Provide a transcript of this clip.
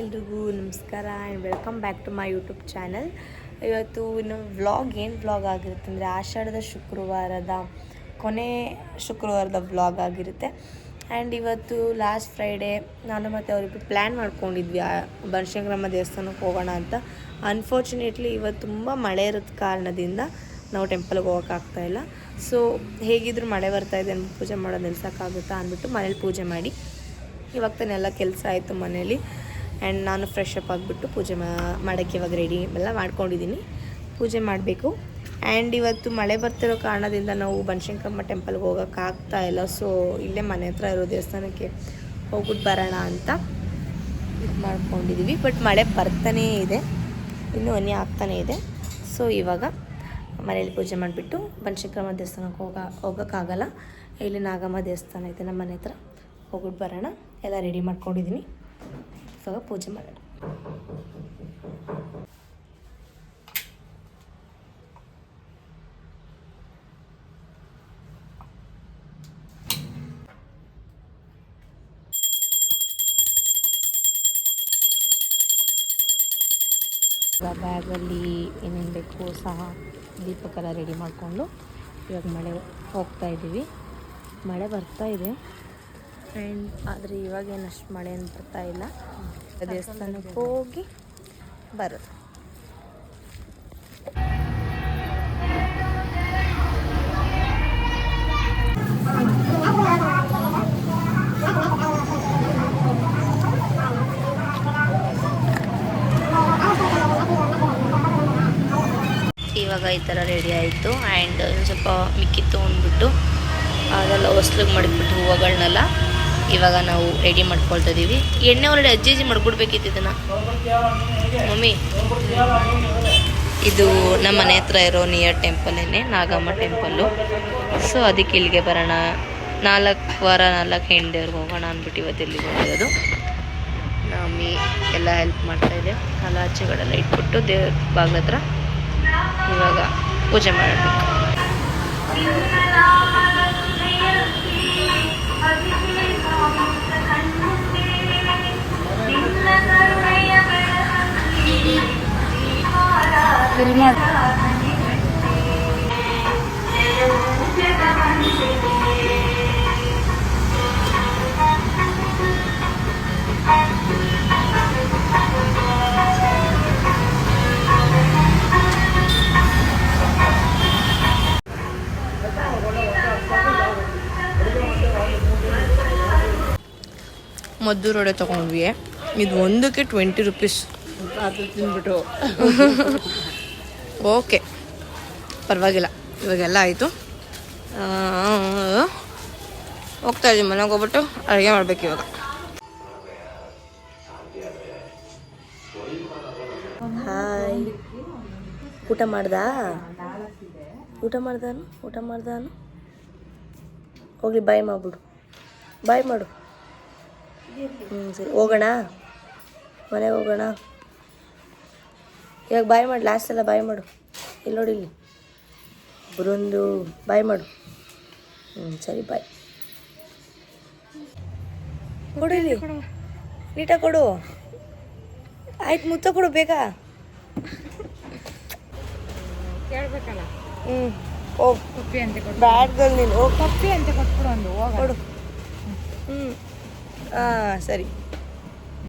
ಎಲ್ರಿಗೂ ನಮಸ್ಕಾರ and welcome back to my YouTube channel. ಇವತ್ತು ಇನ್ನು ಏನು ವ್ಲಾಗ್ ಆಗಿರುತ್ತೆ ಅಂದರೆ ಆಷಾಢದ ಕೊನೆ ಶುಕ್ರವಾರದ ವ್ಲಾಗ್ ಆಗಿರುತ್ತೆ. ಆ್ಯಂಡ್ ಇವತ್ತು ಲಾಸ್ಟ್ ಫ್ರೈಡೇ ನಾನು ಮತ್ತು ಅವರಿಬ್ಬರು ಪ್ಲ್ಯಾನ್ ಮಾಡ್ಕೊಂಡಿದ್ವಿ ಬನಶಂಕರಮ್ಮ ದೇವಸ್ಥಾನಕ್ಕೆ ಹೋಗೋಣ ಅಂತ. ಅನ್ಫಾರ್ಚುನೇಟ್ಲಿ ಇವತ್ತು ತುಂಬ ಮಳೆ ಇರೋದ ಕಾರಣದಿಂದ ನಾವು ಟೆಂಪಲ್ಗೆ ಹೋಗೋಕ್ಕಾಗ್ತಾಯಿಲ್ಲ. ಸೊ ಹೇಗಿದ್ದರೂ ಮಳೆ ಬರ್ತಾಯಿದೆ ಅಂದ್ಬಿಟ್ಟು ಪೂಜೆ ಮಾಡೋದು ನಿಲ್ಸೋಕ್ಕಾಗುತ್ತಾ ಅಂದ್ಬಿಟ್ಟು ಮನೇಲಿ ಪೂಜೆ ಮಾಡಿ ಇವಾಗ ತಾನೆಲ್ಲ ಕೆಲಸ ಆಯಿತು ಮನೇಲಿ. ಆ್ಯಂಡ್ ನಾನು ಫ್ರೆಶ್ ಅಪ್ ಆಗಿಬಿಟ್ಟು ಪೂಜೆ ಮಾಡೋಕ್ಕೆ ಇವಾಗ ರೆಡಿ ಎಲ್ಲ ಮಾಡ್ಕೊಂಡಿದ್ದೀನಿ, ಪೂಜೆ ಮಾಡಬೇಕು. ಆ್ಯಂಡ್ ಇವತ್ತು ಮಳೆ ಬರ್ತಿರೋ ಕಾರಣದಿಂದ ನಾವು ಬನಶಂಕರಮ್ಮ ಟೆಂಪಲ್ಗೆ ಹೋಗೋಕ್ಕಾಗ್ತಾ ಇಲ್ಲ. ಸೊ ಇಲ್ಲೇ ಮನೆ ಹತ್ರ ಇರೋ ದೇವಸ್ಥಾನಕ್ಕೆ ಹೋಗ್ಬಿಟ್ಟು ಬರೋಣ ಅಂತ ಇದು ಮಾಡ್ಕೊಂಡಿದ್ದೀವಿ. ಬಟ್ ಮಳೆ ಬರ್ತಾನೇ ಇದೆ, ಇನ್ನೂ ಹನಿ ಆಗ್ತಾನೇ ಇದೆ. ಸೊ ಇವಾಗ ಮನೇಲಿ ಪೂಜೆ ಮಾಡಿಬಿಟ್ಟು ಬನಶಂಕರಮ್ಮ ದೇವಸ್ಥಾನಕ್ಕೆ ಹೋಗೋಕ್ಕಾಗಲ್ಲ. ಇಲ್ಲಿ ನಾಗಮ್ಮ ದೇವಸ್ಥಾನ ಇದೆ ನಮ್ಮ ಮನೆ ಹತ್ರ, ಹೋಗ್ಬಿಟ್ಟು ಬರೋಣ. ಎಲ್ಲ ರೆಡಿ ಮಾಡ್ಕೊಂಡಿದ್ದೀನಿ, ಇವಾಗ ಪೂಜೆ ಮಾಡೋಣ. ಬ್ಯಾಗಲ್ಲಿ ಏನೇನು ಬೇಕು ಸಹ ದೀಪಕ್ಕೆಲ್ಲ ರೆಡಿ ಮಾಡಿಕೊಂಡು ಇವಾಗ ಮಳೆ ಹೋಗ್ತಾ ಇದ್ದೀವಿ. ಮಳೆ ಬರ್ತಾ ಇದೆ ಆ್ಯಂಡ್ ಆದರೆ ಇವಾಗೇನು ಅಷ್ಟು ಮಳೆ ಏನು ಬರ್ತಾ ಇಲ್ಲ. ದೇವಸ್ಥಾನಕ್ಕೆ ಹೋಗಿ ಬರೋದು. ಇವಾಗ ಈ ಥರ ರೆಡಿ ಆಯಿತು. ಆ್ಯಂಡ್ ಸ್ವಲ್ಪ ಮಿಕ್ಕಿ ತೊಗೊಂಡ್ಬಿಟ್ಟು ಅದೆಲ್ಲ ಹೊಸ್ಲಿಗೆ ಮಾಡಿಬಿಟ್ಟು ಹೂವುಗಳನ್ನೆಲ್ಲ ಇವಾಗ ನಾವು ರೆಡಿ ಮಾಡ್ಕೊಳ್ತಾ ಇದ್ದೀವಿ. ಎಣ್ಣೆ ಒಳಗಡೆ ಅಜ್ಜಿ ಮಾಡ್ಕೊಡ್ಬೇಕಿತ್ತು ಇದನ್ನು ಮಮ್ಮಿ. ಇದು ನಮ್ಮ ಮನೆ ಹತ್ರ ಇರೋ ನಿಯರ್ ಟೆಂಪಲ್ಲೇನೆ, ನಾಗಮ್ಮ ಟೆಂಪಲ್ಲು. ಸೊ ಅದಕ್ಕೆ ಇಲ್ಲಿಗೆ ಬರೋಣ, 4 ಹೆಂಡೇವ್ರಿಗೆ ಹೋಗೋಣ ಅಂದ್ಬಿಟ್ಟು ಇವತ್ತು ಇಲ್ಲಿಗೆ ಹೋಗಿರೋದು. ಮಮ್ಮಿ ಎಲ್ಲ ಹೆಲ್ಪ್ ಮಾಡ್ತಾಯಿದೆ. ಆಚೆಗಡೆಲ್ಲ ಇಟ್ಬಿಟ್ಟು ದೇವ್ರ ಬಾಗ್ಲ ಹತ್ರ ಇವಾಗ ಪೂಜೆ ಮಾಡಬೇಕು. ಮದ್ದೂರು ವಡೆ ತೊಗೊಂಡ್ವಿ. ಇದು ಒಂದಕ್ಕೆ 20 ರೂಪೀಸ್. ಅದು ತಿಂದ್ಬಿಟ್ಟು ಓಕೆ ಪರವಾಗಿಲ್ಲ. ಇವಾಗೆಲ್ಲ ಆಯಿತು, ಹೋಗ್ತಾ ಇದ್ದೀವಿ ಮನೆಗೆ ಹೋಗ್ಬಿಟ್ಟು ಅಡುಗೆ ಮಾಡ್ಬೇಕು ಇವಾಗ. ಹಾಯ್, ಊಟ ಮಾಡ್ದಾನು ಹೋಗ್ಲಿ, ಬಾಯ್ ಮಾಡ್ಬಿಡು, ಬಾಯ್ ಮಾಡು. ಸರಿ, ಹೋಗೋಣ ಮನೆಗೆ ಹೋಗೋಣ. ಇವಾಗ ಬಾಯ್ ಮಾಡು, ಲಾಸ್ಟ್ ಎಲ್ಲ ಬಾಯ್ ಮಾಡು. ಇಲ್ಲಿ ನೋಡಿ, ಇಲ್ಲಿ ಬರೋಂದು ಬಾಯ್ ಮಾಡು. ಸರಿ, ಬಾಯ್ ಕೊಡು, ಇಲ್ಲಿ ನೀಟಾಗಿ ಕೊಡು. ಆಯ್ತು, ಮುತ್ತ ಕೊಡು ಬೇಗ. ಕೇಳ್ಬೇಕಲ್ಲ. ಓ ಕಪ್ಪಿ ಅಂತ ಕೊಡು, ಬ್ಯಾಡ್ಗಳು ನೀನು. ಓ ಕಪ್ಪಿ ಅಂತ ಕೊಟ್ಬಿಡು ಒಂದು ಕೊಡು. ಹಾಂ ಸರಿ.